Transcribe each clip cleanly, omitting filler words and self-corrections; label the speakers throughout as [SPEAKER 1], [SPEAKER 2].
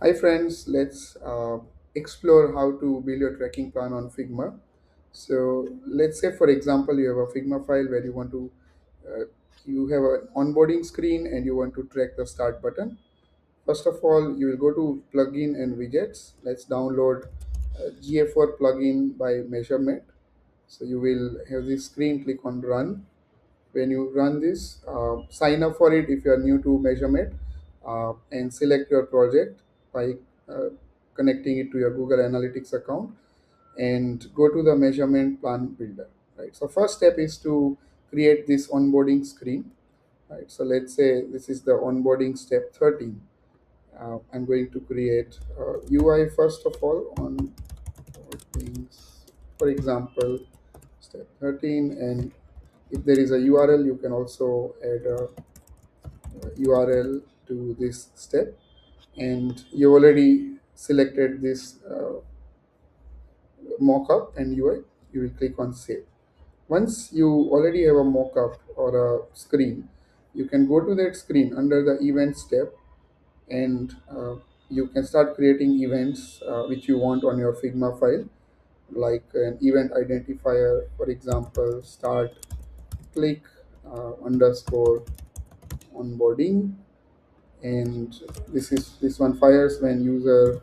[SPEAKER 1] Hi friends, let's explore how to build your tracking plan on Figma. So let's say, for example, you have a Figma file where uh, you have an onboarding screen and you want to track the start button. First of all, you will go to plugin and widgets. Let's download GA4 plugin by Measuremate. So you will have this screen, click on run. When you run this, sign up for it if you are new to Measuremate, and select your project by uh, connecting it to your Google Analytics account and go to the measurement plan builder. Right. So first step is to create this onboarding screen. Right. So let's say this is the onboarding step 13. I'm going to create UI first of all on things. For example, step 13, and if there is a URL, you can also add a URL to this step. And you already selected this mockup and UI, you will click on save. Once you already have a mockup or a screen, you can go to that screen under the events tab, and you can start creating events which you want on your Figma file, like an event identifier, for example, start click underscore onboarding, and this one fires when user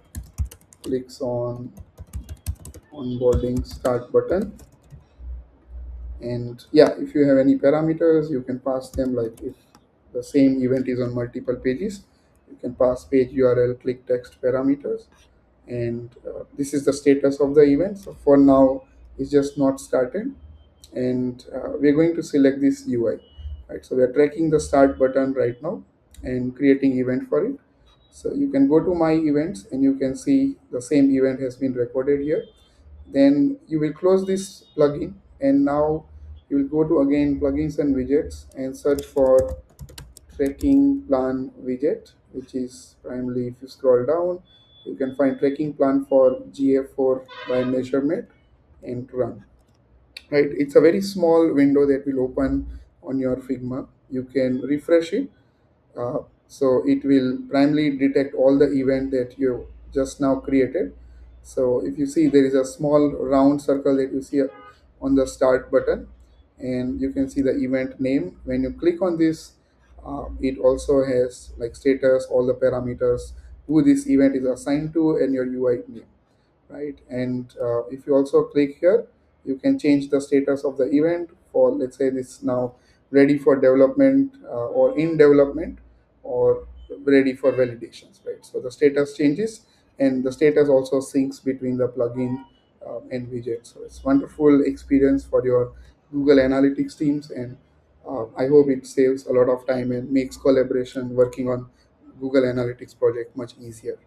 [SPEAKER 1] clicks on onboarding start button. And yeah, if you have any parameters, you can pass them, like if the same event is on multiple pages, you can pass page URL click text parameters. And this is the status of the event. So for now it's just not started, and we're going to select this UI. Right, so we are tracking the start button right now and creating event for it. So you can go to my events and you can see the same event has been recorded here. Then you will close this plugin, and now you will go to again plugins and widgets and search for tracking plan widget, which is primarily, if you scroll down, you can find tracking plan for GA4 by Measurement, and run. Right, it's a very small window that will open on your Figma. You can refresh it, so it will primarily detect all the event that you just now created. So if you see, there is a small round circle that you see on the start button, and you can see the event name. When you click on this, it also has like status, all the parameters, who this event is assigned to, and your UI name. Right, and if you also click here, you can change the status of the event for, let's say, this now ready for development, or in development, or ready for validations. Right, so the status changes, and the status also syncs between the plugin and widget. So it's wonderful experience for your Google Analytics teams, and I hope it saves a lot of time and makes collaboration working on Google Analytics project much easier.